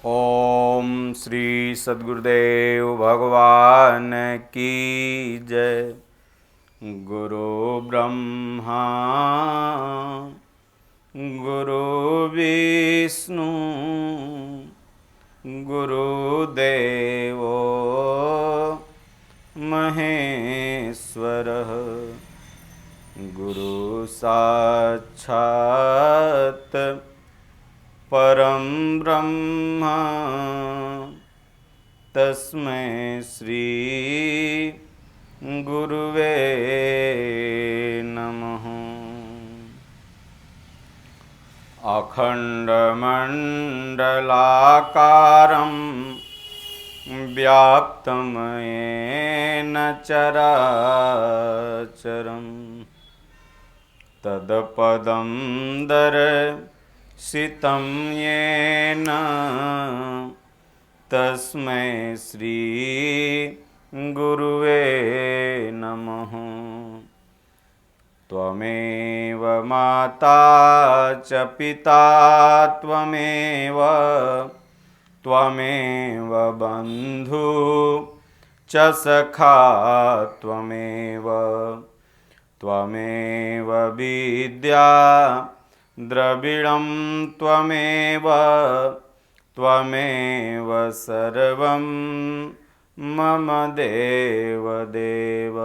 ओम श्री सद्गुरुदेव भगवान की जय। गुरु ब्रह्मा गुरु विष्णु गुरुदेवो महेश्वरः। गुरु साक्षात् परं ब्रह्म तस्मै श्री गुरुवे नमः। अखण्डमण्डलाकारं व्याप्तं येन चराचरं तत्पदं दर्शितं येन तस्मै श्री गुरुवे नमः। त्वमेव माता च पिता त्वमेव त्वमेव बन्धु च सखा त्वमेव त्वमेव विद्या द्रविणं त्वमेव त्वमेव सर्वं मम देवदेव।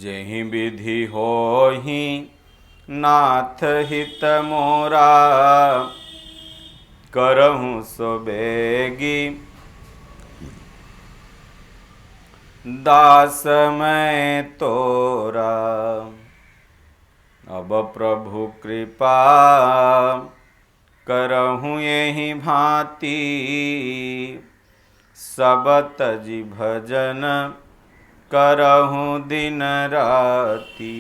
जेहि विधि होहि नाथ हित मोरा करहु सो बेगी दास मैं तोरा। अब प्रभु कृपा करहु यही भांति सब तजि भजन करहु दिन राति।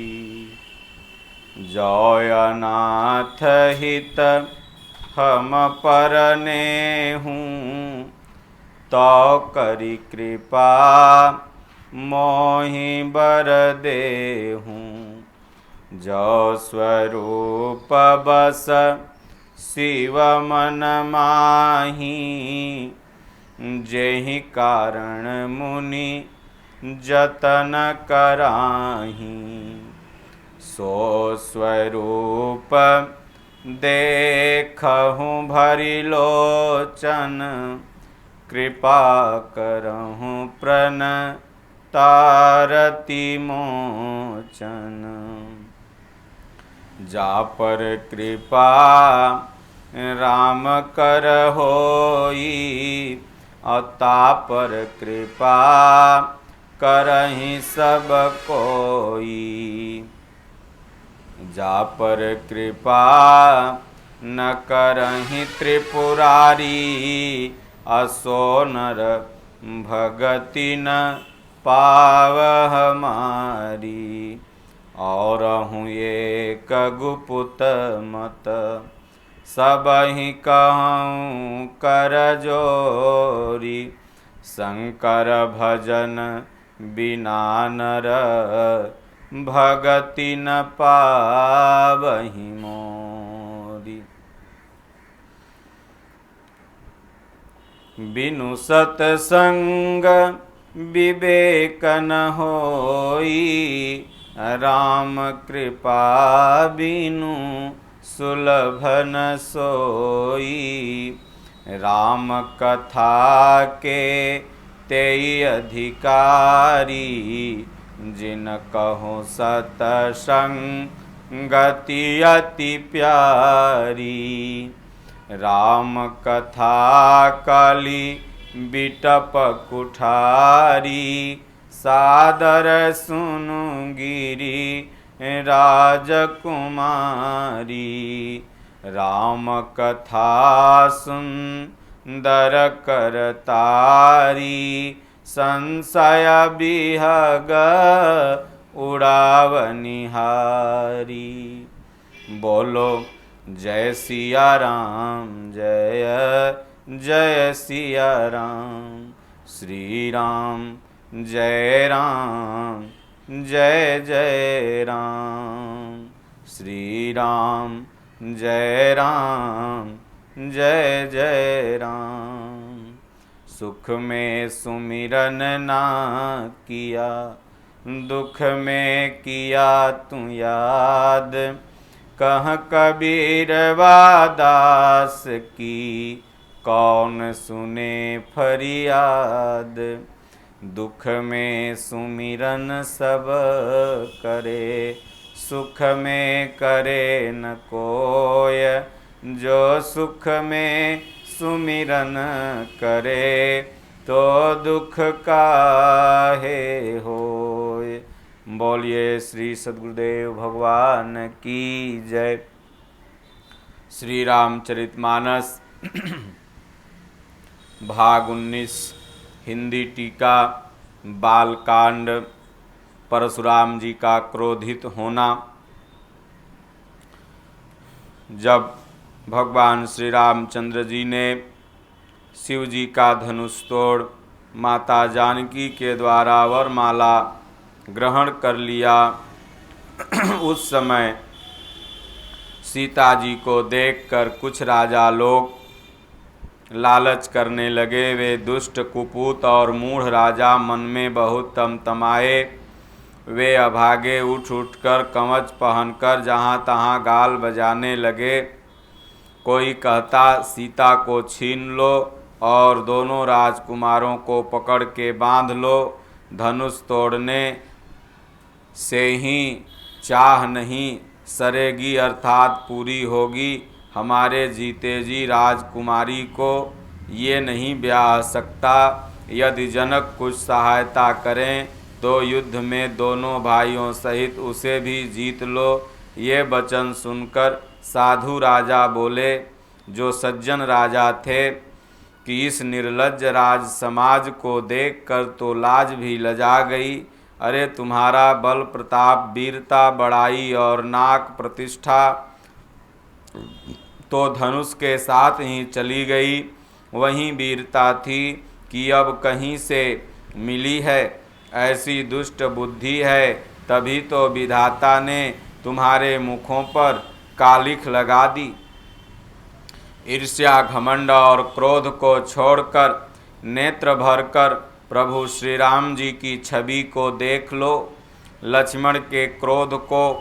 जय नाथ हित हम परनेहु तो करि कृपा मोहि बर देहु। जो स्वरूप बस शिव मन माहि जेहि कारण मुनि जतन कराहि। सो स्वरूप देखहु भरि लोचन कृपा करहु प्रणतारति मोचन। जा पर कृपा राम कर होई अता पर कृपा करहि सब कोई। जा पर कृपा न करहि त्रिपुरारी असो नर भगति न पावह मारी। और हूँ एक गुपुत मत सबहि कहूँ कर जोरी। शंकर भजन बिना नर भगति न पावहि मोरी। बिनु सतसंग विवेक न होई राम कृपा बिनु सुलभ न सोई। राम कथा के तेई अधिकारी जिन कहो सतसंगति अति प्यारी। राम कथा कली बिटप कुठारी सादर सुनु गिरी राजकुमारी। राम कथा सुंदर करतारी संशय बिहग उड़ावनिहारी। बोलो जय सिया राम जय जय सिया राम। श्री राम जय राम जय जय राम। श्री राम जय राम जय जय राम। सुख में सुमिरन ना किया, दुख में किया तू याद। कह कबीरवा दास की, कौन सुने फरियाद। दुख में सुमिरन सब करे, सुख में करे न कोय। जो सुख में सुमिरन करे, तो दुख काहे होय। बोलिए श्री सद्गुरुदेव भगवान की जय। श्री रामचरितमानस भाग 19 हिंदी टीका बालकांड परशुराम जी का क्रोधित होना। जब भगवान श्री रामचंद्र जी ने शिव जी का धनुष तोड़ माता जानकी के द्वारा वरमाला ग्रहण कर लिया, उस समय सीता जी को देखकर कुछ राजा लोग लालच करने लगे। वे दुष्ट कुपूत और मूढ़ राजा मन में बहुत तमतमाए। वे अभागे उठ उठकर कवच पहनकर जहाँ तहाँ गाल बजाने लगे। कोई कहता सीता को छीन लो और दोनों राजकुमारों को पकड़ के बांध लो। धनुष तोड़ने से ही चाह नहीं सरेगी अर्थात पूरी होगी। हमारे जीते जी राजकुमारी को ये नहीं ब्याह सकता। यदि जनक कुछ सहायता करें तो युद्ध में दोनों भाइयों सहित उसे भी जीत लो। ये वचन सुनकर साधु राजा बोले, जो सज्जन राजा थे, कि इस निर्लज्ज राज समाज को देखकर तो लाज भी लजा गई। अरे तुम्हारा बल प्रताप वीरता बड़ाई और नाक प्रतिष्ठा तो धनुष के साथ ही चली गई। वहीं वीरता थी कि अब कहीं से मिली है। ऐसी दुष्ट बुद्धि है, तभी तो विधाता ने तुम्हारे मुखों पर कालिख लगा दी। ईर्ष्या घमंड और क्रोध को छोड़कर नेत्र भरकर प्रभु श्री राम जी की छवि को देख लो। लक्ष्मण के क्रोध को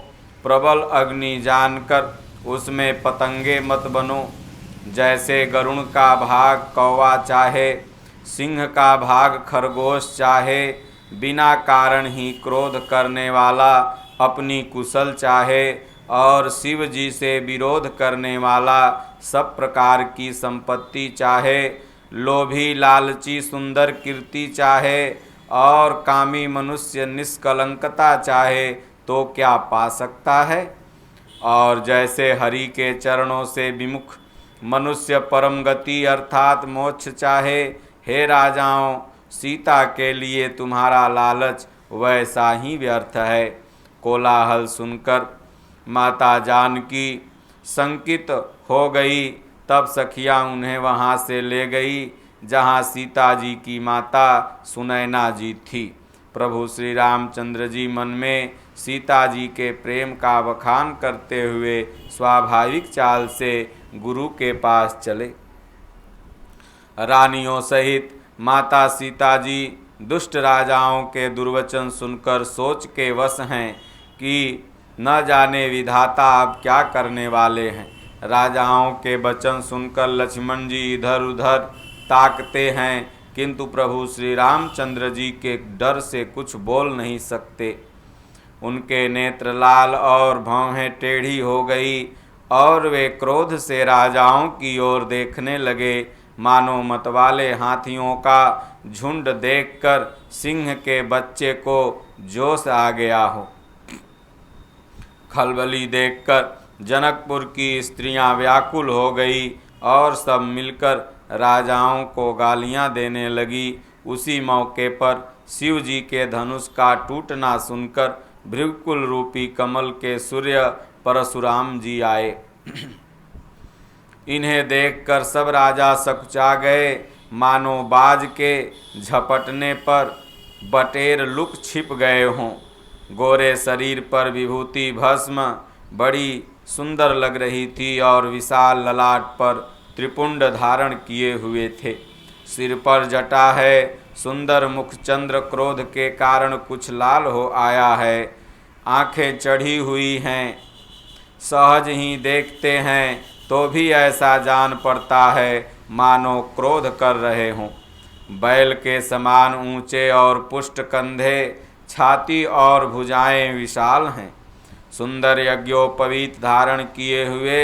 प्रबल अग्नि जानकर उसमें पतंगे मत बनो। जैसे गरुण का भाग कौवा चाहे, सिंह का भाग खरगोश चाहे, बिना कारण ही क्रोध करने वाला अपनी कुशल चाहे, और शिव जी से विरोध करने वाला सब प्रकार की संपत्ति चाहे, लोभी लालची सुंदर कीर्ति चाहे, और कामी मनुष्य निष्कलंकता चाहे, तो क्या पा सकता है। और जैसे हरि के चरणों से विमुख मनुष्य परम गति अर्थात मोक्ष चाहे, हे राजाओं, सीता के लिए तुम्हारा लालच वैसा ही व्यर्थ है। कोलाहल सुनकर माता जानकी शंकित हो गई। तब सखियाँ उन्हें वहाँ से ले गई जहाँ सीता जी की माता सुनैना जी थी। प्रभु श्री रामचंद्र जी मन में सीता जी के प्रेम का बखान करते हुए स्वाभाविक चाल से गुरु के पास चले। रानियों सहित माता सीता जी दुष्ट राजाओं के दुर्वचन सुनकर सोच के वश हैं कि न जाने विधाता अब क्या करने वाले हैं। राजाओं के वचन सुनकर लक्ष्मण जी इधर उधर ताकते हैं, किंतु प्रभु श्री रामचंद्र जी के डर से कुछ बोल नहीं सकते। उनके नेत्र लाल और भौहें टेढ़ी हो गई और वे क्रोध से राजाओं की ओर देखने लगे, मानो मतवाले हाथियों का झुंड देखकर सिंह के बच्चे को जोश आ गया हो। खलबली देखकर जनकपुर की स्त्रियां व्याकुल हो गई और सब मिलकर राजाओं को गालियां देने लगी। उसी मौके पर शिव जी के धनुष का टूटना सुनकर भृगुकुल रूपी कमल के सूर्य परशुराम जी आए। इन्हें देखकर सब राजा सकुचा गए, मानो बाज के झपटने पर बटेर लुक छिप गए हों। गोरे शरीर पर विभूति भस्म, बड़ी सुंदर लग रही थी और विशाल ललाट पर त्रिपुंड धारण किए हुए थे। सिर पर जटा है, सुंदर मुख चंद्र क्रोध के कारण कुछ लाल हो आया है। आंखें चढ़ी हुई हैं, सहज ही देखते हैं तो भी ऐसा जान पड़ता है मानो क्रोध कर रहे हों। बैल के समान ऊंचे और पुष्ट कंधे, छाती और भुजाएं विशाल हैं। सुंदर यज्ञोपवीत धारण किए हुए,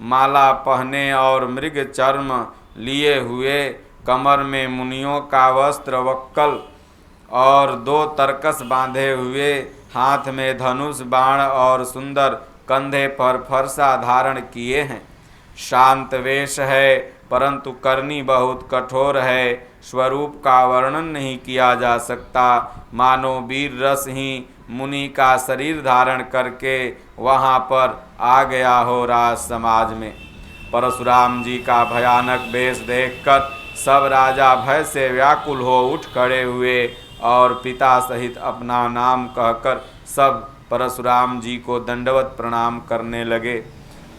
माला पहने और मृग चर्म लिए हुए, कमर में मुनियों का वस्त्र वक्कल और 2 तरकस बांधे हुए, हाथ में धनुष बाण और सुंदर कंधे पर फरसा धारण किए हैं। शांत वेश है परंतु करनी बहुत कठोर है। स्वरूप का वर्णन नहीं किया जा सकता, मानो वीर रस ही मुनि का शरीर धारण करके वहाँ पर आ गया हो राज समाज में। परशुराम जी का भयानक वेश देखकर सब राजा भय से व्याकुल हो उठ खड़े हुए और पिता सहित अपना नाम कहकर सब परशुराम जी को दंडवत प्रणाम करने लगे।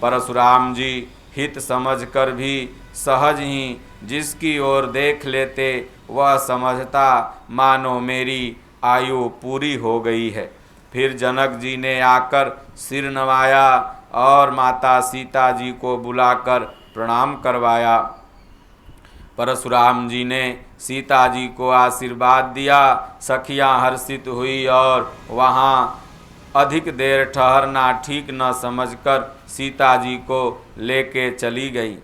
परशुराम जी हित समझकर भी सहज ही जिसकी ओर देख लेते वह समझता मानो मेरी आयु पूरी हो गई है। फिर जनक जी ने आकर सिर नवाया और माता सीता जी को बुलाकर प्रणाम करवाया। परशुराम जी ने सीता जी को आशीर्वाद दिया। सखियां हर्षित हुई और वहाँ अधिक देर ठहरना ठीक न समझकर सीता जी को लेके चली गई।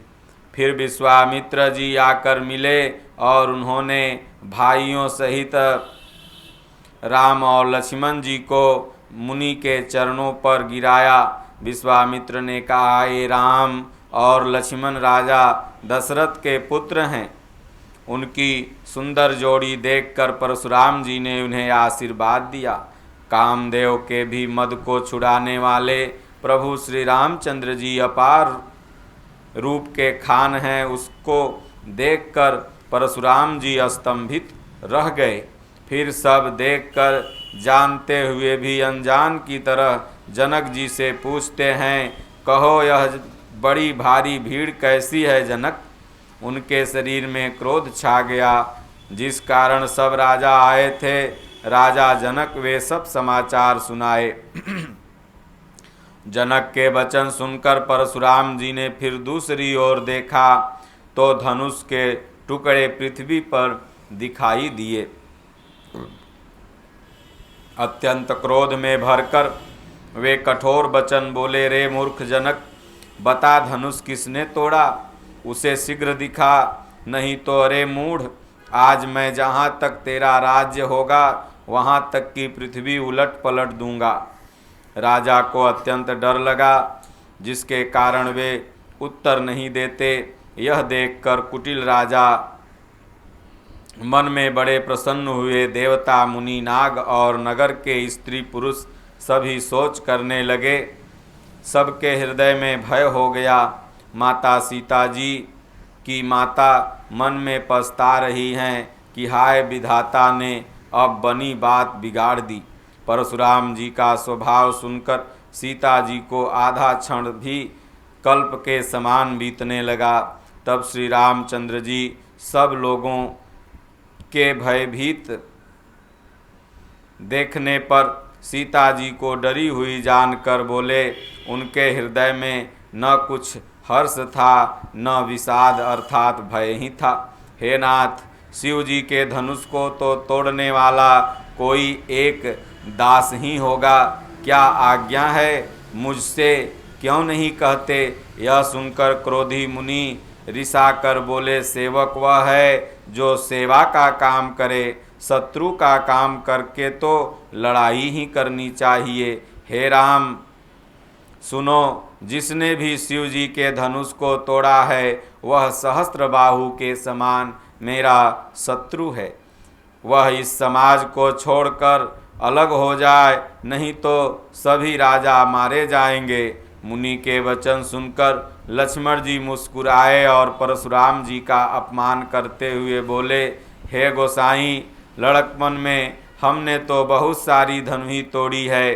फिर विश्वामित्र जी आकर मिले और उन्होंने भाइयों सहित राम और लक्ष्मण जी को मुनि के चरणों पर गिराया। विश्वामित्र ने कहा, ये राम और लक्ष्मण राजा दशरथ के पुत्र हैं। उनकी सुंदर जोड़ी देखकर परशुराम जी ने उन्हें आशीर्वाद दिया। कामदेव के भी मद को छुड़ाने वाले प्रभु श्री रामचंद्र जी अपार रूप के खान हैं, उसको देखकर परशुराम जी स्तंभित रह गए। फिर सब देखकर जानते हुए भी अनजान की तरह जनक जी से पूछते हैं, कहो यह बड़ी भारी भीड़ कैसी है जनक? उनके शरीर में क्रोध छा गया, जिस कारण सब राजा आए थे। राजा जनक वे सब समाचार सुनाए। जनक के वचन सुनकर परशुराम जी ने फिर दूसरी ओर देखा तो धनुष के टुकड़े पृथ्वी पर दिखाई दिए। अत्यंत क्रोध में भरकर वे कठोर वचन बोले, रे मूर्ख जनक, बता धनुष किसने तोड़ा? उसे शीघ्र दिखा, नहीं तो अरे मूढ़, आज मैं जहाँ तक तेरा राज्य होगा वहाँ तक की पृथ्वी उलट पलट दूंगा। राजा को अत्यंत डर लगा, जिसके कारण वे उत्तर नहीं देते। यह देखकर कुटिल राजा मन में बड़े प्रसन्न हुए। देवता, मुनि, नाग और नगर के स्त्री पुरुष सभी सोच करने लगे। सबके हृदय में भय हो गया। माता सीता जी की माता मन में पछता रही हैं कि हाय विधाता ने अब बनी बात बिगाड़ दी। परशुराम जी का स्वभाव सुनकर सीता जी को आधा क्षण भी कल्प के समान बीतने लगा। तब श्री रामचंद्र जी सब लोगों के भयभीत देखने पर सीता जी को डरी हुई जानकर बोले, उनके हृदय में न कुछ हर्ष था न विषाद अर्थात भय ही था। हे नाथ, शिव जी के धनुष को तो तोड़ने वाला कोई एक दास ही होगा। क्या आज्ञा है? मुझसे क्यों नहीं कहते? यह सुनकर क्रोधी मुनि रिसा कर बोले, सेवक वह है जो सेवा का काम करे, शत्रु का काम करके तो लड़ाई ही करनी चाहिए। हे राम सुनो, जिसने भी शिव जी के धनुष को तोड़ा है वह सहस्त्रबाहु के समान मेरा शत्रु है। वह इस समाज को छोड़कर अलग हो जाए, नहीं तो सभी राजा मारे जाएंगे। मुनि के वचन सुनकर लक्ष्मण जी मुस्कुराए और परशुराम जी का अपमान करते हुए बोले, हे गोसाई, लड़कपन में हमने तो बहुत सारी धनुही तोड़ी है,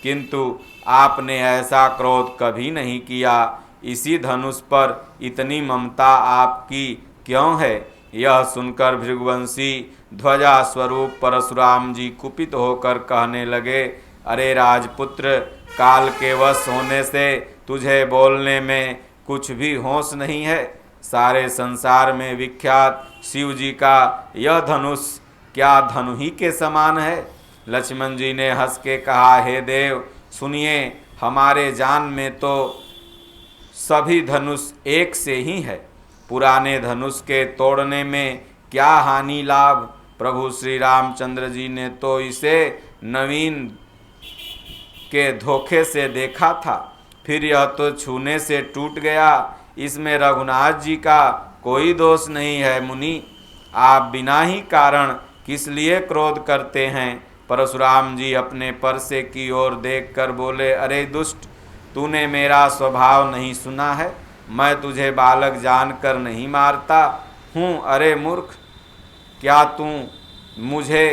किंतु आपने ऐसा क्रोध कभी नहीं किया। इसी धनुष पर इतनी ममता आपकी क्यों है? यह सुनकर भृगुवंशी ध्वजा स्वरूप परशुराम जी कुपित होकर कहने लगे, अरे राजपुत्र, काल के वश होने से तुझे बोलने में कुछ भी होश नहीं है। सारे संसार में विख्यात शिव जी का यह धनुष क्या धनु ही के समान है? लक्ष्मण जी ने हंस के कहा, हे देव सुनिए, हमारे जान में तो सभी धनुष एक से ही है। पुराने धनुष के तोड़ने में क्या हानि लाभ? प्रभु श्री रामचंद्र जी ने तो इसे नवीन के धोखे से देखा था, फिर यह तो छूने से टूट गया। इसमें रघुनाथ जी का कोई दोष नहीं है। मुनि, आप बिना ही कारण किस लिए क्रोध करते हैं? परशुराम जी अपने परसे की ओर देखकर बोले, अरे दुष्ट, तूने मेरा स्वभाव नहीं सुना है? मैं तुझे बालक जानकर नहीं मारता हूँ। अरे मूर्ख, क्या तू मुझे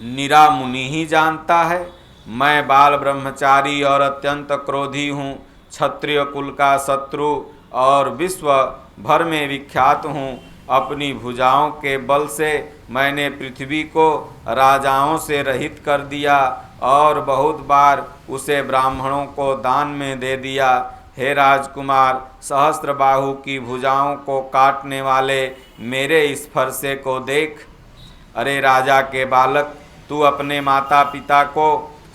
निरा मुनि ही जानता है? मैं बाल ब्रह्मचारी और अत्यंत क्रोधी हूँ, क्षत्रिय कुल का शत्रु और विश्व भर में विख्यात हूँ। अपनी भुजाओं के बल से मैंने पृथ्वी को राजाओं से रहित कर दिया और बहुत बार उसे ब्राह्मणों को दान में दे दिया। हे राजकुमार, सहस्त्रबाहु की भुजाओं को काटने वाले मेरे इस फरसे को देख। अरे राजा के बालक, तू अपने माता पिता को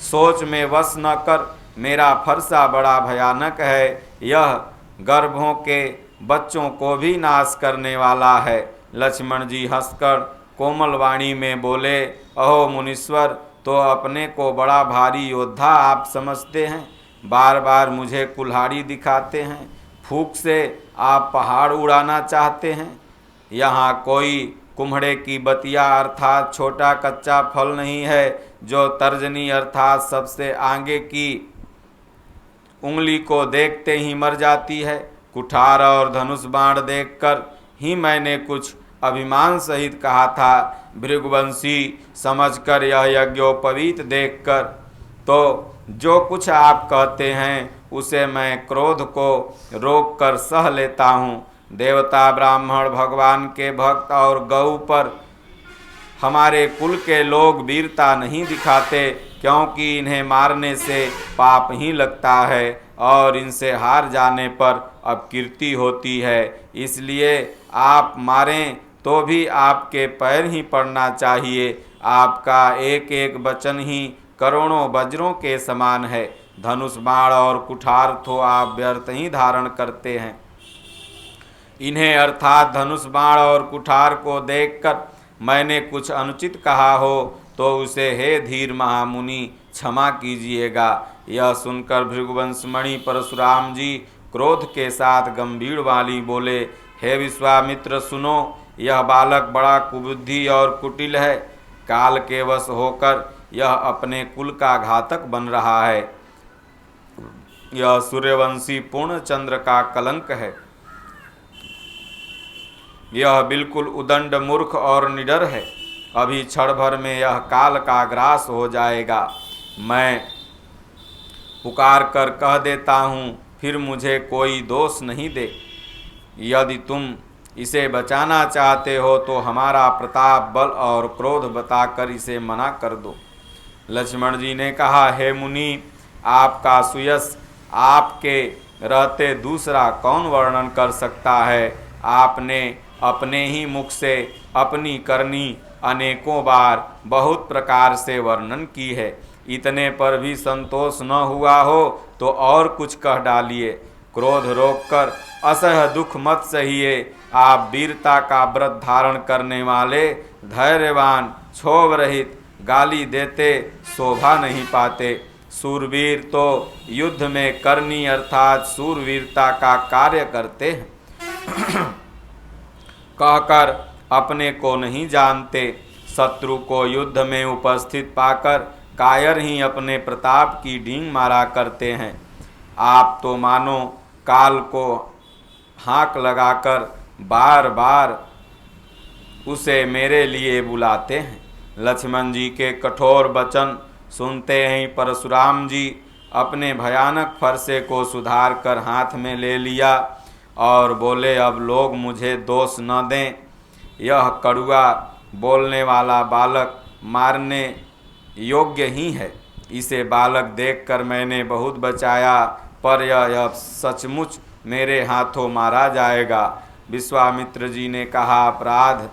सोच में वश न कर। मेरा फरसा बड़ा भयानक है, यह गर्भों के बच्चों को भी नाश करने वाला है। लक्ष्मण जी हंसकर कोमल वाणी में बोले, अहो मुनीश्वर, तो अपने को बड़ा भारी योद्धा आप समझते हैं, बार बार मुझे कुल्हाड़ी दिखाते हैं, फूंक से आप पहाड़ उड़ाना चाहते हैं। यहाँ कोई कुम्हड़े की बतिया अर्थात छोटा कच्चा फल नहीं है जो तर्जनी अर्थात सबसे आगे की उंगली को देखते ही मर जाती है। कुठार और धनुष बाण देखकर ही मैंने कुछ अभिमान सहित कहा था। भृगुवंशी समझकर यह यज्ञोपवीत देखकर तो जो कुछ आप कहते हैं उसे मैं क्रोध को रोक कर सह लेता हूँ। देवता, ब्राह्मण, भगवान के भक्त और गौ पर हमारे कुल के लोग वीरता नहीं दिखाते, क्योंकि इन्हें मारने से पाप ही लगता है और इनसे हार जाने पर अपकीर्ति होती है। इसलिए आप मारें तो भी आपके पैर ही पड़ना चाहिए। आपका एक एक वचन ही करोड़ों वज्रों के समान है। धनुष, बाण और कुठार तो आप व्यर्थ ही धारण करते हैं। इन्हें अर्थात धनुष, बाण और कुठार को देखकर मैंने कुछ अनुचित कहा हो तो उसे हे धीर महामुनि क्षमा कीजिएगा। यह सुनकर भृगुवंशमणि परशुराम जी क्रोध के साथ गंभीर वाली बोले, हे विश्वामित्र सुनो, यह बालक बड़ा कुबुद्धि और कुटिल है। काल के वश होकर यह अपने कुल का घातक बन रहा है। यह सूर्यवंशी पूर्णचंद्र का कलंक है। यह बिल्कुल उदंड, मूर्ख और निडर है। अभी क्षण भर में यह काल का ग्रास हो जाएगा। मैं पुकार कर कह देता हूँ, फिर मुझे कोई दोष नहीं दे। यदि तुम इसे बचाना चाहते हो तो हमारा प्रताप, बल और क्रोध बताकर इसे मना कर दो। लक्ष्मण जी ने कहा, हे मुनि, आपका सुयश आपके रहते दूसरा कौन वर्णन कर सकता है? आपने अपने ही मुख से अपनी करनी अनेकों बार बहुत प्रकार से वर्णन की है। इतने पर भी संतोष न हुआ हो तो और कुछ कह डालिए। क्रोध रोककर असह दुख मत सहिए। आप वीरता का व्रत धारण करने वाले, धैर्यवान, क्षोभ रहित, गाली देते शोभा नहीं पाते। सूरवीर तो युद्ध में करनी अर्थात सूरवीरता का कार्य करते हैं। कहकर अपने को नहीं जानते। शत्रु को युद्ध में उपस्थित पाकर कायर ही अपने प्रताप की डींग मारा करते हैं। आप तो मानो काल को हाँक लगाकर बार बार उसे मेरे लिए बुलाते हैं। लक्ष्मण जी के कठोर वचन सुनते ही परशुराम जी अपने भयानक फरसे को सुधार कर हाथ में ले लिया और बोले, अब लोग मुझे दोष न दें, यह कड़ुआ बोलने वाला बालक मारने योग्य ही है। इसे बालक देखकर मैंने बहुत बचाया, पर यह सचमुच मेरे हाथों मारा जाएगा। विश्वामित्र जी ने कहा, अपराध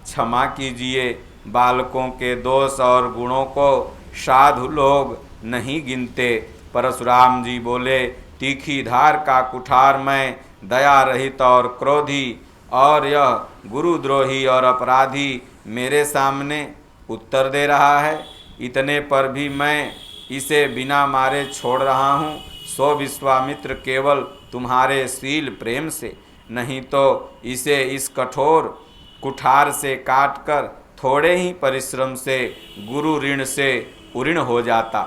क्षमा कीजिए, बालकों के दोष और गुणों को साधु लोग नहीं गिनते। परशुराम जी बोले, तीखी धार का कुठार मैं, दया रहित और क्रोधी, और यह गुरुद्रोही और अपराधी मेरे सामने उत्तर दे रहा है। इतने पर भी मैं इसे बिना मारे छोड़ रहा हूँ, सो विश्वामित्र केवल तुम्हारे शील प्रेम से, नहीं तो इसे इस कठोर कुठार से काटकर थोड़े ही परिश्रम से गुरु ऋण से उऋण हो जाता।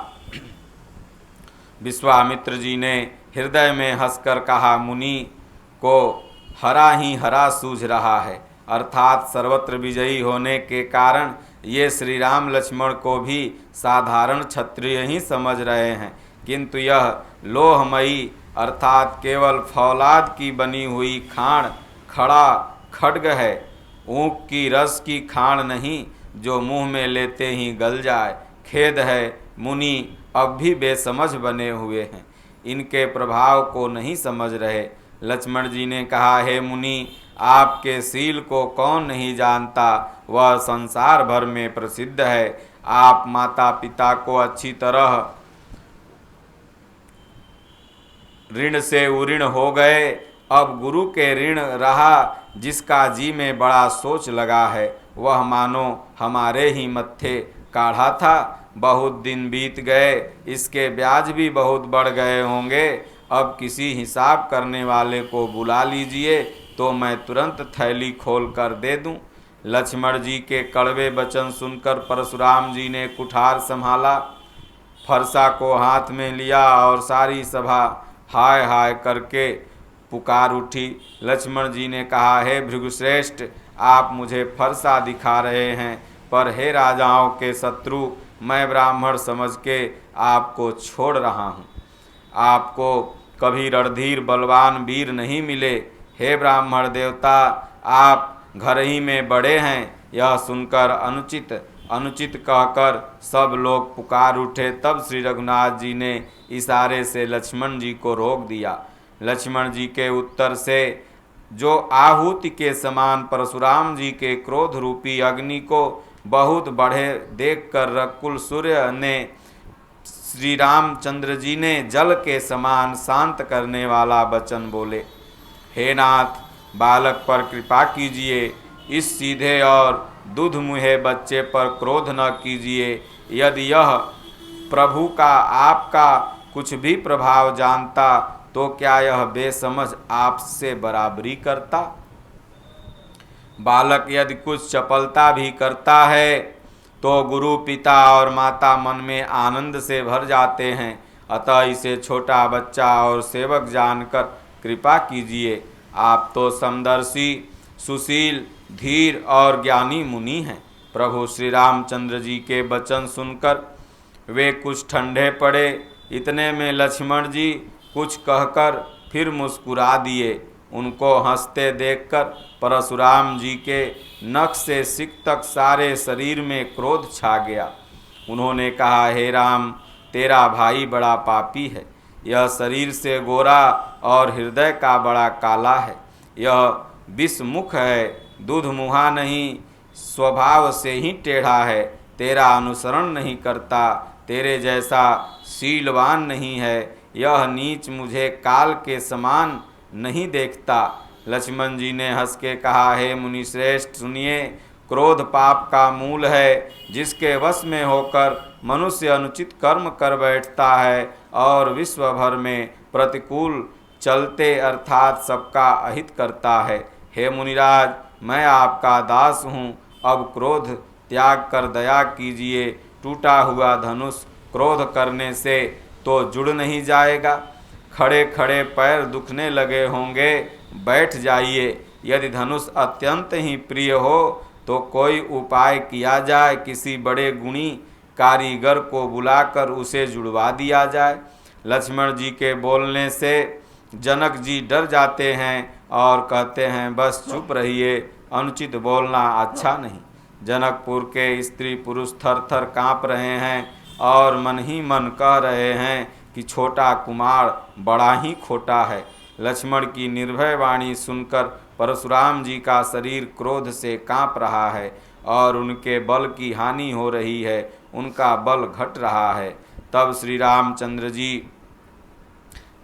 विश्वामित्र जी ने हृदय में हंसकर कहा, मुनि को हरा ही हरा सूझ रहा है, अर्थात सर्वत्र विजयी होने के कारण ये श्री राम लक्ष्मण को भी साधारण क्षत्रिय ही समझ रहे हैं, किंतु यह लोहमयी अर्थात केवल फौलाद की बनी हुई खाण खड़ा खड्ग है, ऊख की रस की खाण नहीं जो मुंह में लेते ही गल जाए। खेद है, मुनि अब भी बेसमझ बने हुए हैं, इनके प्रभाव को नहीं समझ रहे। लक्ष्मण जी ने कहा, हे मुनि, आपके शील को कौन नहीं जानता, वह संसार भर में प्रसिद्ध है। आप माता पिता को अच्छी तरह ऋण से उऋण हो गए, अब गुरु के ऋण रहा जिसका जी में बड़ा सोच लगा है, वह मानो हमारे ही मत्थे काढ़ा था। बहुत दिन बीत गए, इसके ब्याज भी बहुत बढ़ गए होंगे, अब किसी हिसाब करने वाले को बुला लीजिए तो मैं तुरंत थैली खोल कर दे दूं। लक्ष्मण जी के कड़वे वचन सुनकर परशुराम जी ने कुठार संभाला, फरसा को हाथ में लिया और सारी सभा हाय हाय करके पुकार उठी। लक्ष्मण जी ने कहा, हे भृगुश्रेष्ठ, आप मुझे फरसा दिखा रहे हैं, पर हे राजाओं के शत्रु, मैं ब्राह्मण समझ के आपको छोड़ रहा हूँ। आपको कभी रणधीर बलवान वीर नहीं मिले। हे ब्राह्मण देवता, आप घर ही में बड़े हैं। यह सुनकर अनुचित कहकर सब लोग पुकार उठे। तब श्री रघुनाथ जी ने इशारे से लक्ष्मण जी को रोक दिया। लक्ष्मण जी के उत्तर से जो आहुति के समान परशुराम जी के क्रोध रूपी अग्नि को बहुत बढ़े देखकर रकुल सूर्य ने श्री रामचंद्र जी ने जल के समान शांत करने वाला वचन बोले, हे नाथ, बालक पर कृपा कीजिए, इस सीधे और दुधमुहे बच्चे पर क्रोध न कीजिए। यदि यह प्रभु का आपका कुछ भी प्रभाव जानता तो क्या यह बेसमझ आपसे बराबरी करता? बालक यदि कुछ चपलता भी करता है तो गुरु पिता और माता मन में आनंद से भर जाते हैं, अतः इसे छोटा बच्चा और सेवक जानकर कृपा कीजिए। आप तो समदर्शी, सुशील, धीर और ज्ञानी मुनि हैं। प्रभु श्री रामचंद्र जी के वचन सुनकर वे कुछ ठंडे पड़े। इतने में लक्ष्मण जी कुछ कहकर फिर मुस्कुरा दिए। उनको हंसते देखकर परशुराम जी के नख से सिक तक सारे शरीर में क्रोध छा गया। उन्होंने कहा, हे राम, तेरा भाई बड़ा पापी है। यह शरीर से गोरा और हृदय का बड़ा काला है। यह विषमुख है, दूधमुहा नहीं, स्वभाव से ही टेढ़ा है। तेरा अनुसरण नहीं करता, तेरे जैसा शीलवान नहीं है। यह नीच मुझे काल के समान नहीं देखता। लक्ष्मण जी ने हंस के कहा, हे मुनिश्रेष्ठ, सुनिए, क्रोध पाप का मूल है, जिसके वश में होकर मनुष्य अनुचित कर्म कर बैठता है और विश्व भर में प्रतिकूल चलते अर्थात सबका अहित करता है। हे मुनिराज, मैं आपका दास हूँ, अब क्रोध त्याग कर दया कीजिए। टूटा हुआ धनुष क्रोध करने से तो जुड़ नहीं जाएगा। खड़े खड़े पैर दुखने लगे होंगे, बैठ जाइए। यदि धनुष अत्यंत ही प्रिय हो तो कोई उपाय किया जाए, किसी बड़े गुणी कारीगर को बुलाकर उसे जुड़वा दिया जाए। लक्ष्मण जी के बोलने से जनक जी डर जाते हैं और कहते हैं बस चुप रहिए, अनुचित बोलना अच्छा नहीं। जनकपुर के स्त्री पुरुष थर थर काँप रहे हैं और मन ही मन कह रहे हैं कि छोटा कुमार बड़ा ही खोटा है। लक्ष्मण की निर्भय वाणी सुनकर परशुराम जी का शरीर क्रोध से काँप रहा है और उनके बल की हानि हो रही है, उनका बल घट रहा है। तब श्री रामचंद्र जी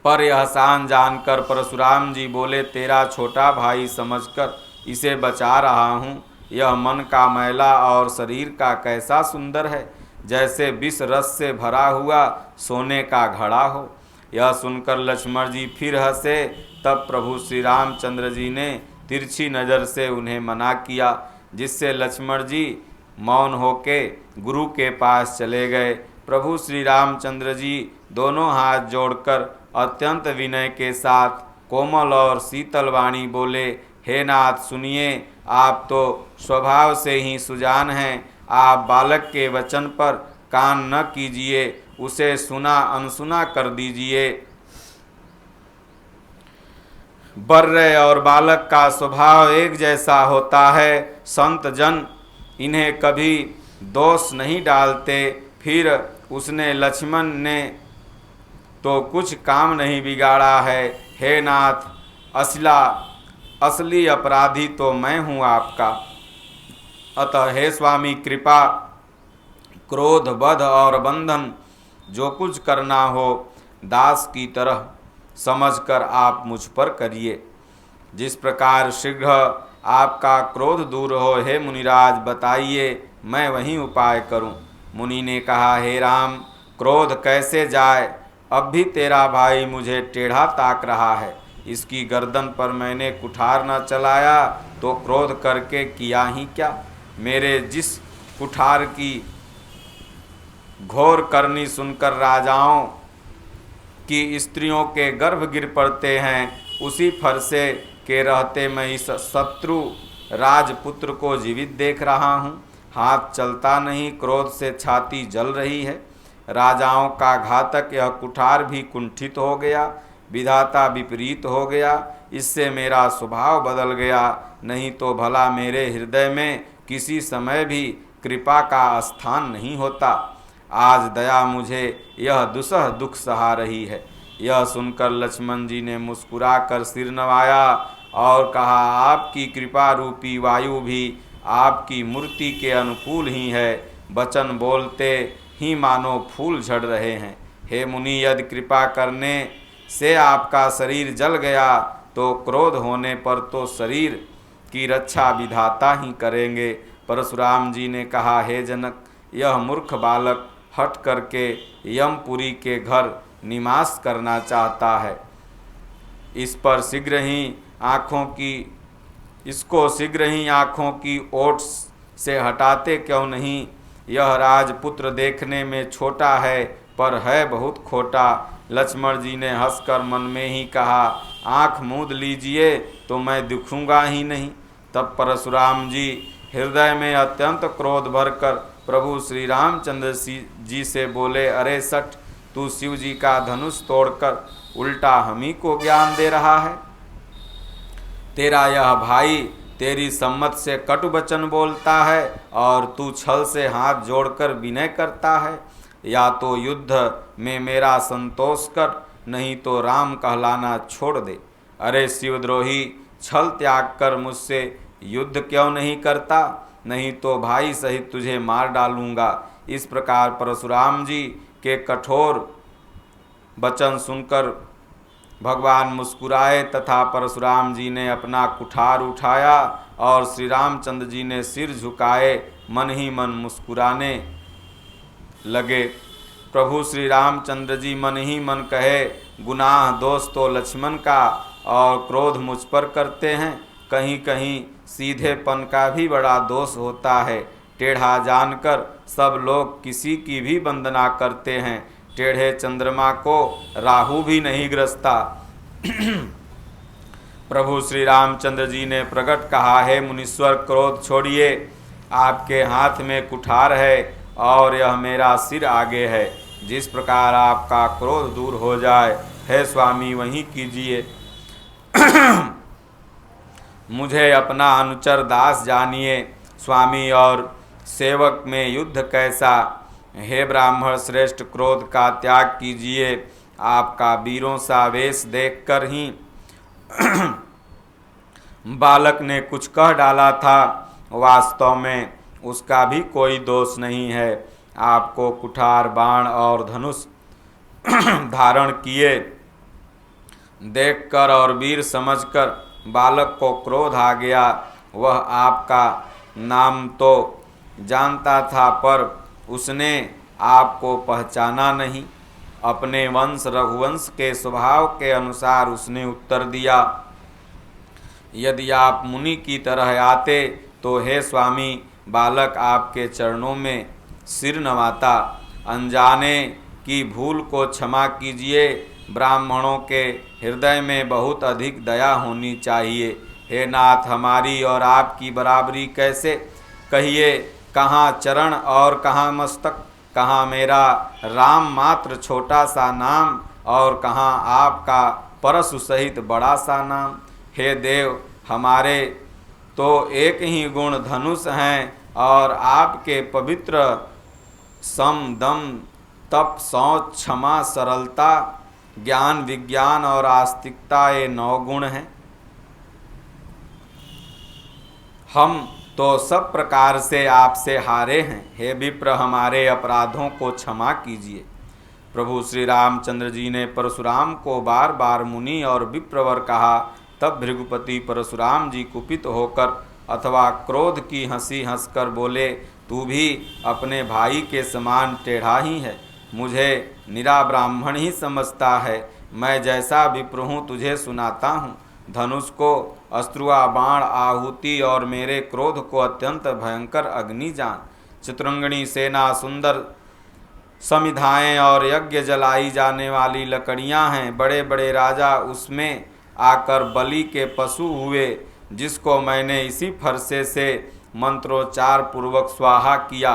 पर यह सान जानकर परशुराम जी बोले, तेरा छोटा भाई समझकर इसे बचा रहा हूँ। यह मन का मैला और शरीर का कैसा सुंदर है, जैसे विष रस से भरा हुआ सोने का घड़ा हो। यह सुनकर लक्ष्मण जी फिर हंसे। तब प्रभु श्री रामचंद्र जी ने तिरछी नज़र से उन्हें मना किया, जिससे लक्ष्मण जी मौन होके गुरु के पास चले गए। प्रभु श्री रामचंद्र जी दोनों हाथ जोड़कर अत्यंत विनय के साथ कोमल और शीतल वाणी बोले, हे नाथ सुनिए, आप तो स्वभाव से ही सुजान हैं। आप बालक के वचन पर कान न कीजिए, उसे सुना अनसुना कर दीजिए। बर्रे और बालक का स्वभाव एक जैसा होता है। संत जन इन्हें कभी दोष नहीं डालते। फिर उसने लक्ष्मण ने तो कुछ काम नहीं बिगाड़ा है। हे नाथ, असली अपराधी तो मैं हूँ आपका। अतः हे स्वामी, कृपा, क्रोध, वध और बंधन जो कुछ करना हो दास की तरह समझकर आप मुझ पर करिए। जिस प्रकार शीघ्र आपका क्रोध दूर हो, हे मुनिराज बताइए, मैं वही उपाय करूं। मुनि ने कहा, हे राम, क्रोध कैसे जाए? अब भी तेरा भाई मुझे टेढ़ा ताक रहा है। इसकी गर्दन पर मैंने कुठार न चलाया तो क्रोध करके किया ही क्या? मेरे जिस कुठार की घोर करनी सुनकर राजाओं की स्त्रियों के गर्भ गिर पड़ते हैं, उसी फरसे के रहते मैं इस शत्रु राजपुत्र को जीवित देख रहा हूँ। हाथ चलता नहीं, क्रोध से छाती जल रही है। राजाओं का घातक यह कुठार भी कुंठित हो गया, विधाता विपरीत हो गया। इससे मेरा स्वभाव बदल गया, नहीं तो भला मेरे हृदय में किसी समय भी कृपा का स्थान नहीं होता। आज दया मुझे यह दुसह दुख सहा रही है। यह सुनकर लक्ष्मण जी ने मुस्कुराकर सिर नवाया और कहा, आपकी कृपा रूपी वायु भी आपकी मूर्ति के अनुकूल ही है। वचन बोलते ही मानो फूल झड़ रहे हैं। हे मुनि, यदि कृपा करने से आपका शरीर जल गया तो क्रोध होने पर तो शरीर की रक्षा विधाता ही करेंगे। परशुराम जी ने कहा, हे जनक, यह मूर्ख बालक हट करके यमपुरी के घर निवास करना चाहता है। इसको शीघ्र ही आँखों की ओट से हटाते क्यों नहीं? यह राजपुत्र देखने में छोटा है पर है बहुत खोटा। लक्ष्मण जी ने हंसकर मन में ही कहा, आँख मूंद लीजिए तो मैं दिखूंगा ही नहीं। तब परशुराम जी हृदय में अत्यंत क्रोध भरकर प्रभु श्री रामचंद्र जी से बोले, अरे सठ, तू शिव जी का धनुष तोड़कर उल्टा हम ही को ज्ञान दे रहा है। तेरा यह भाई तेरी सम्मत से कटु वचन बोलता है और तू छल से हाथ जोड़कर विनय करता है। या तो युद्ध में मेरा संतोष कर, नहीं तो राम कहलाना छोड़ दे। अरे शिवद्रोही, छल त्याग कर मुझसे युद्ध क्यों नहीं करता? नहीं तो भाई सहित तुझे मार डालूंगा। इस प्रकार परशुराम जी के कठोर वचन सुनकर भगवान मुस्कुराए तथा परशुराम जी ने अपना कुठार उठाया और श्री रामचंद्र जी ने सिर झुकाए मन ही मन मुस्कुराने लगे। प्रभु श्री रामचंद्र जी मन ही मन कहे, गुनाह दोष तो लक्ष्मण का और क्रोध मुझ पर करते हैं। कहीं कहीं सीधेपन का भी बड़ा दोष होता है। टेढ़ा जानकर सब लोग किसी की भी वंदना करते हैं। टेढ़े चंद्रमा को राहु भी नहीं ग्रसता। प्रभु श्री रामचंद्र जी ने प्रकट कहा, है मुनीश्वर, क्रोध छोड़िए। आपके हाथ में कुठार है और यह मेरा सिर आगे है। जिस प्रकार आपका क्रोध दूर हो जाए, हे स्वामी वहीं कीजिए। मुझे अपना अनुचर दास जानिए स्वामी, और सेवक में युद्ध कैसा। हे ब्राह्मण श्रेष्ठ, क्रोध का त्याग कीजिए। आपका वीरों सा वेश देखकर ही बालक ने कुछ कह डाला था, वास्तव में उसका भी कोई दोष नहीं है। आपको कुठार, बाण और धनुष धारण किए देखकर और वीर समझकर बालक को क्रोध आ गया। वह आपका नाम तो जानता था, पर उसने आपको पहचाना नहीं। अपने वंश रघुवंश के स्वभाव के अनुसार उसने उत्तर दिया, यदि आप मुनि की तरह आते तो हे स्वामी, बालक आपके चरणों में सिर नवाता। अनजाने की भूल को क्षमा कीजिए। ब्राह्मणों के हृदय में बहुत अधिक दया होनी चाहिए। हे नाथ, हमारी और आपकी बराबरी कैसे कहिए। कहाँ चरण और कहाँ मस्तक, कहाँ मेरा राम मात्र छोटा सा नाम और कहाँ आपका परशु सहित बड़ा सा नाम। हे देव, हमारे तो एक ही गुण धनुष हैं, और आपके पवित्र सम, दम, तप, शौच, क्षमा, सरलता, ज्ञान, विज्ञान और आस्तिकता, ये 9 गुण हैं। हम तो सब प्रकार से आपसे हारे हैं। हे विप्र, हमारे अपराधों को क्षमा कीजिए। प्रभु श्री रामचंद्र जी ने परशुराम को बार बार मुनि और विप्रवर कहा। तब भृगुपति परशुराम जी कुपित होकर अथवा क्रोध की हंसी हंसकर बोले, तू भी अपने भाई के समान टेढ़ा ही है। मुझे निरा ब्राह्मण ही समझता है। मैं जैसा विप्र हूँ तुझे सुनाता हूँ। धनुष को अस्त्रुआ, बाण, आहुति और मेरे क्रोध को अत्यंत भयंकर अग्नि जान। चतुरंगणी सेना, सुंदर समिधाएं और यज्ञ जलाई जाने वाली लकड़ियां हैं। बड़े बड़े राजा उसमें आकर बलि के पशु हुए, जिसको मैंने इसी फरसे से मंत्रोच्चार पूर्वक स्वाहा किया।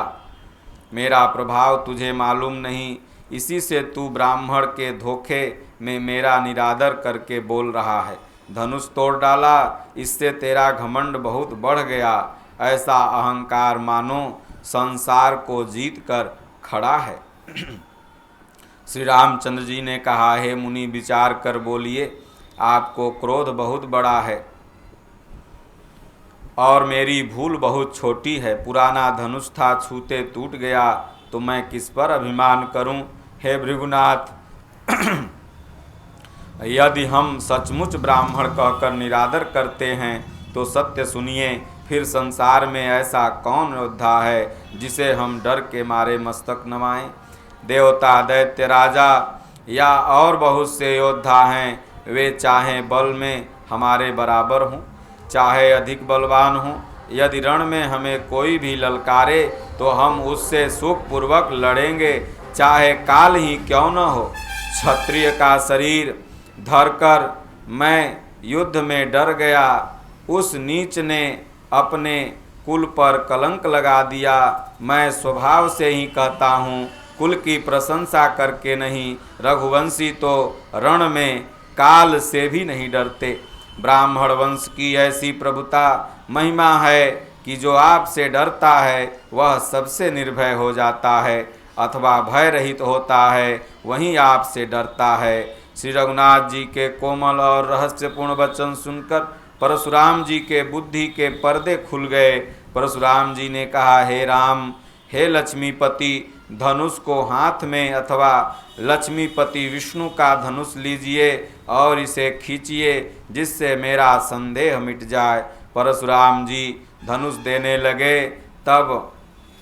मेरा प्रभाव तुझे मालूम नहीं, इसी से तू ब्राह्मण के धोखे में मेरा निरादर करके बोल रहा है। धनुष तोड़ डाला, इससे तेरा घमंड बहुत बढ़ गया। ऐसा अहंकार मानो संसार को जीत कर खड़ा है। श्री रामचंद्र जी ने कहा, हे मुनि, विचार कर बोलिए। आपको क्रोध बहुत बड़ा है और मेरी भूल बहुत छोटी है। पुराना धनुष था, छूते टूट गया, तो मैं किस पर अभिमान करूं। हे भृगुनाथ, यदि हम सचमुच ब्राह्मण कहकर निरादर करते हैं तो सत्य सुनिए, फिर संसार में ऐसा कौन योद्धा है जिसे हम डर के मारे मस्तक नवाएं। देवता, दैत्य, राजा या और बहुत से योद्धा हैं। वे चाहे बल में हमारे बराबर हों, चाहे अधिक बलवान हों। यदि रण में हमें कोई भी ललकारे तो हम उससे सुखपूर्वक लड़ेंगे, चाहे काल ही क्यों न हो। क्षत्रिय का शरीर धरकर मैं युद्ध में डर गया। उस नीच ने अपने कुल पर कलंक लगा दिया। मैं स्वभाव से ही कहता हूँ, कुल की प्रशंसा करके नहीं। रघुवंशी तो रण में काल से भी नहीं डरते। ब्राह्मण वंश की ऐसी प्रभुता महिमा है कि जो आपसे डरता है वह सबसे निर्भय हो जाता है, अथवा भय रहित होता है, वहीं आपसे डरता है। श्री रघुनाथ जी के कोमल और रहस्यपूर्ण वचन सुनकर परशुराम जी के बुद्धि के पर्दे खुल गए। परशुराम जी ने कहा, हे राम, हे लक्ष्मीपति, धनुष को हाथ में अथवा लक्ष्मीपति विष्णु का धनुष लीजिए और इसे खींचिए, जिससे मेरा संदेह मिट जाए। परशुराम जी धनुष देने लगे, तब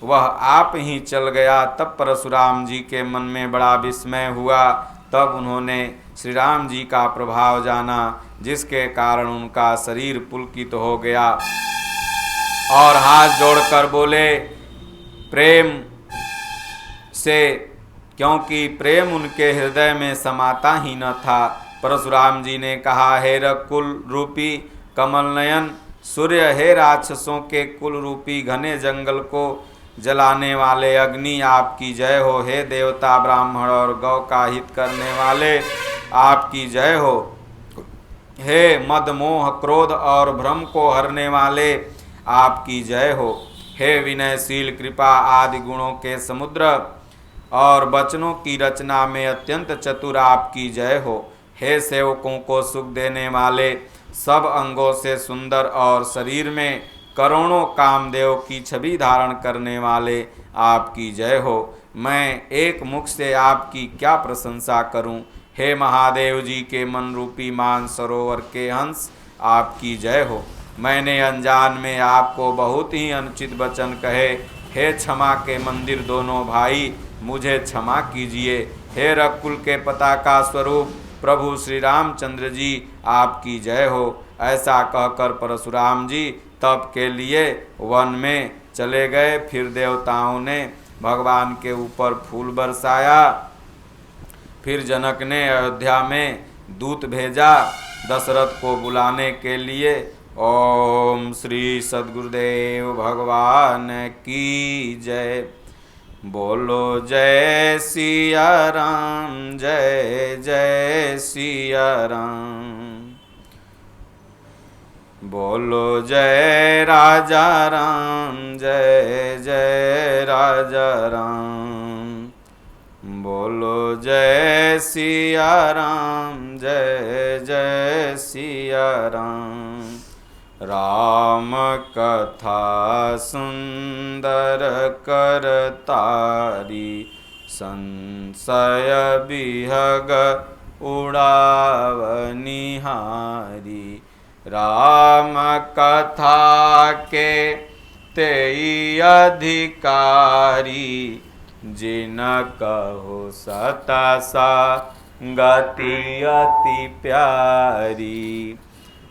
वह आप ही चल गया। तब परशुराम जी के मन में बड़ा विस्मय हुआ। तब उन्होंने श्री राम जी का प्रभाव जाना, जिसके कारण उनका शरीर पुलकित हो गया और हाथ जोड़कर बोले प्रेम से, क्योंकि प्रेम उनके हृदय में समाता ही न था। परशुराम जी ने कहा, हे रकुल रूपी कमल नयन सूर्य, हे राक्षसों के कुल रूपी घने जंगल को जलाने वाले अग्नि आपकी जय हो। हे देवता ब्राह्मण और गौ का हित करने वाले आपकी जय हो। हे मद मोह क्रोध और भ्रम को हरने वाले आपकी जय हो। हे विनयशील कृपा आदि गुणों के समुद्र और वचनों की रचना में अत्यंत चतुर आपकी जय हो। हे सेवकों को सुख देने वाले सब अंगों से सुंदर और शरीर में करोड़ों कामदेव की छवि धारण करने वाले आपकी जय हो। मैं एक मुख से आपकी क्या प्रशंसा करूं। हे महादेव जी के मन रूपी मान सरोवर के हंस आपकी जय हो। मैंने अनजान में आपको बहुत ही अनुचित वचन कहे। हे क्षमा के मंदिर दोनों भाई, मुझे क्षमा कीजिए। हे रघुकुल के पताका स्वरूप प्रभु श्री रामचंद्र जी आपकी जय हो। ऐसा कहकर परशुराम जी तप के लिए वन में चले गए। फिर देवताओं ने भगवान के ऊपर फूल बरसाया। फिर जनक ने अयोध्या में दूत भेजा दशरथ को बुलाने के लिए। ओम श्री सद्गुरुदेव भगवान की जय। बोलो जय सिया राम, जय जय सिया राम। बोलो जय राजा राम, जय जय राजा राम। बोलो जय सिया राम, जय जय सिया राम। राम कथा सुंदर करतारी, संशय बिहग उड़ावनिहारी। राम कथा के तेई अधिकारी, जिन कहो सतसा गति अति प्यारी।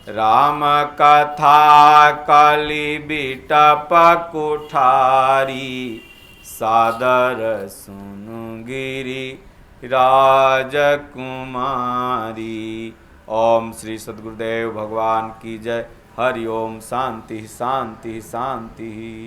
राम कथा कलि बिटप कुठारी, सादर सुनु गिरि राजकुमारी। ओम श्री सद्गुरुदेव भगवान की जय। हरि ओम। शांति शांति शांति।